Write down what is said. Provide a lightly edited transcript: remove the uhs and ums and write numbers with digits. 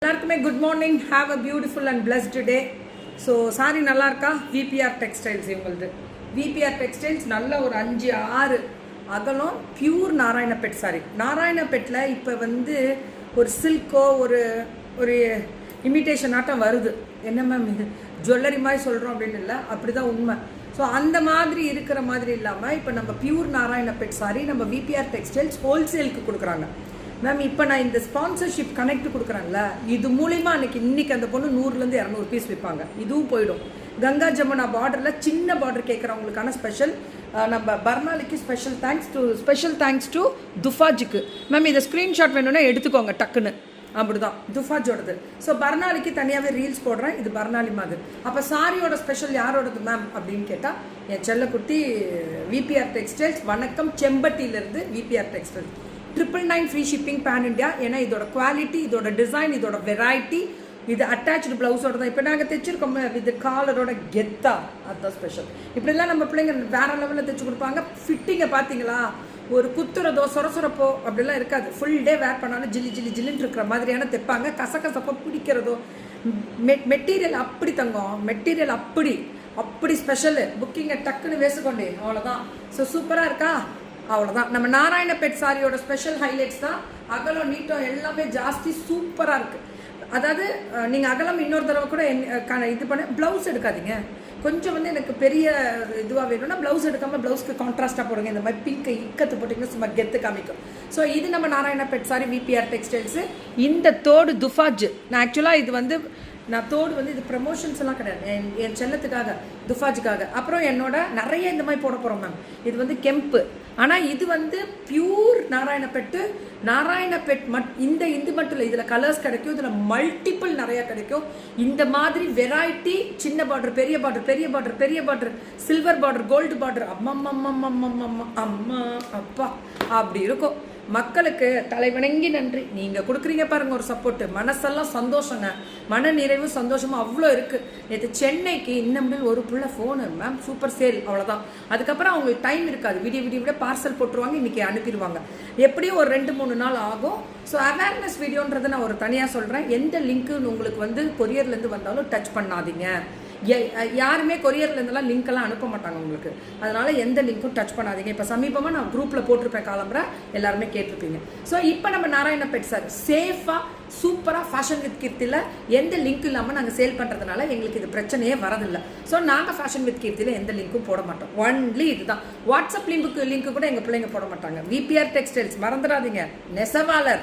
எல்லாருக்குமே good morning. Have a beautiful and blessed day. So sari நல்லா இருக்கா? விபிஆர் டெக்ஸ்டைல்ஸ் இவங்களது. விபிஆர் டெக்ஸ்டைல்ஸ் நல்ல ஒரு 5-6 அகலம் பியூர் நாராயணபேட் சாரி. நாராயணபேட்டில் இப்போ வந்து ஒரு சில்கோ ஒரு ஒரு இமிட்டேஷன் ஆட்டம் வருது. என்ன மேம் இது ஜுவல்லரி மாதிரி சொல்கிறோம் அப்படின்னு இல்லை, அப்படி தான் உண்மை. ஸோ அந்த மாதிரி இருக்கிற மாதிரி இல்லாமல் இப்போ நம்ம பியூர் நாராயணபேட் சாரி நம்ம விபிஆர் டெக்ஸ்டைல்ஸ் ஹோல்சேலுக்கு கொடுக்குறாங்க. மேம் இப்போ நான் இந்த ஸ்பான்சர்ஷிப் கனெக்ட் கொடுக்குறாங்கல்ல, இது மூலிமா இன்றைக்கி அந்த பொண்ணு 100-200 பீஸ் விற்பாங்க. இதுவும் போயிடும். கங்கா ஜமுனா பார்டரில் சின்ன பார்டர் கேட்குறவங்களுக்கான ஸ்பெஷல். நம்ம பர்னாலிக்கு ஸ்பெஷல் தேங்க்ஸ் டு துஃபாஜுக்கு. மேம் இதை ஸ்க்ரீன்ஷாட் வேணும்னா எடுத்துக்கோங்க டக்குன்னு. அப்படிதான் துஃபாஜோடது. ஸோ பர்னாலிக்கு தனியாகவே ரீல்ஸ் போடுறேன். இது பர்னாலி மாதிரி. அப்போ சாரியோட ஸ்பெஷல் யாரோடது மேம் அப்படின்னு கேட்டால் என் செல்லக்குட்டி விபிஆர் டெக்ஸ்டைல்ஸ். வணக்கம், செம்பட்டியிலேருந்து VBR textiles. 999 free shipping pan India. ஏன்னா இதோட குவாலிட்டி, இதோட டிசைன், இதோட வெரைட்டி, இது அட்டாச்சு ப்ளவுஸோட தான் இப்போ நாங்கள் தைச்சிருக்கோம். இது காலரோட கெத்தா, அதுதான் ஸ்பெஷல். இப்படிலாம் நம்ம பிள்ளைங்க வேற லெவலில் தைச்சு கொடுப்பாங்க. ஃபிட்டிங்கை பார்த்தீங்களா? ஒரு குத்துறதோ சொரசொரப்போ அப்படிலாம் இருக்காது. ஃபுல் டே வேர் பண்ணாலும் ஜில்லுன்னு இருக்கிற மாதிரியான தைப்பாங்க. கசப்போ பிடிக்கிறதோ. மெட்டீரியல் அப்படி தங்கம், மெட்டீரியல் அப்படி ஸ்பெஷலு. புக்கிங்கை டக்குன்னு வேசுக்கொண்டே அவ்வளோதான். ஸோ சூப்பராக இருக்கா? அவ்வளோதான். நம்ம நாராயணபேட் சாரியோட ஸ்பெஷல் ஹைலைட்ஸ் தான். அகலம் நீட்டம் எல்லாமே ஜாஸ்தி சூப்பராக இருக்குது. அதாவது நீங்கள் அகலம் இன்னொரு தடவை கூட இது பண்ண ப்ளவுஸ் எடுக்காதீங்க. கொஞ்சம் வந்து எனக்கு பெரிய இதுவாக வேணும்னா ப்ளவுஸ் எடுக்காமல் ப்ளவுஸ்க்கு கான்ட்ராஸ்ட்டாக போடுங்க. இந்த மாதிரி பிங்க் இக்கத்து போட்டிங்கன்னா சும்மா கெத்து காமிக்கும். ஸோ இது நம்ம நாராயணபேட் சாரி விபிஆர் டெக்ஸ்டைல்ஸு. இந்த தோடு துஃபாஜ். நான் ஆக்சுவலாக இது வந்து தோடு வந்து இது ப்ரமோஷன்ஸ் எல்லாம் கிடையாது, என் செல்லத்துக்காக, துஃபாஜுக்காக. அப்புறம் என்னோட நிறைய இந்த மாதிரி போட போகிறோம் மேம். இது வந்து கெம்பு. ஆனால் இது வந்து பியூர் நாராயணபேட் இது மட்டும் இல்லை, இதில் கலர்ஸ் கிடைக்கும், இதில் மல்டிபிள் நிறையா கிடைக்கும். இந்த மாதிரி வெரைட்டி, சின்ன பார்டர், பெரிய border, silver border, gold border, அம்மா அப்பா அப்படி இருக்கும். மக்களுக்கு தலைவணங்கி நன்றி. நீங்கள் கொடுக்குறீங்க பாருங்கள் ஒரு சப்போர்ட்டு. மனசெல்லாம் சந்தோஷங்க, மன நிறைவு சந்தோஷமும் அவ்வளோ இருக்குது. நேற்று சென்னைக்கு இன்னும் ஒரு புள்ள ஃபோனு மேம் சூப்பர் சேல், அவ்வளோதான். அதுக்கப்புறம் அவங்களுக்கு டைம் இருக்காது. விடிய பார்சல் போட்டுருவாங்க, இன்றைக்கி அனுப்பிடுவாங்க. எப்படியும் ஒரு 2-3 நாள் ஆகும். ஸோ அவேர்னஸ் வீடியோன்றதை நான் ஒரு தனியாக சொல்கிறேன். எந்த லிங்க்குன்னு உங்களுக்கு வந்து கொரியர்லேருந்து வந்தாலும் டச் பண்ணாதீங்க. யாருமே கொரியர்லேருந்துலாம் லிங்க்கெல்லாம் அனுப்ப மாட்டாங்க உங்களுக்கு. அதனால் எந்த லிங்க்கும் டச் பண்ணாதீங்க. இப்போ சமீபமாக நான் குரூப்பில் போட்டிருப்பேன் காலம்புற, எல்லாருமே கேட்டிருப்பீங்க. ஸோ இப்போ நம்ம நாராயணபேட் சார் சேஃபாக சூப்பராக ஃபேஷன் வித் கீர்த்தியில் எந்த லிங்க் இல்லாமல் நாங்கள் சேல் பண்ணுறதுனால எங்களுக்கு இது பிரச்சனையே வரதில்லை. ஸோ நாங்கள் ஃபேஷன் வித் கீர்த்தியில் எந்த லிங்க்கும் போட மாட்டோம். ஒன்லி இதுதான். வாட்ஸ்அப் லிங்க்கு கூட எங்கள் பிள்ளைங்க போட மாட்டாங்க. விபிஆர் டெக்ஸ்டைல்ஸ் மறந்துடாதீங்க, நெசவாளர்.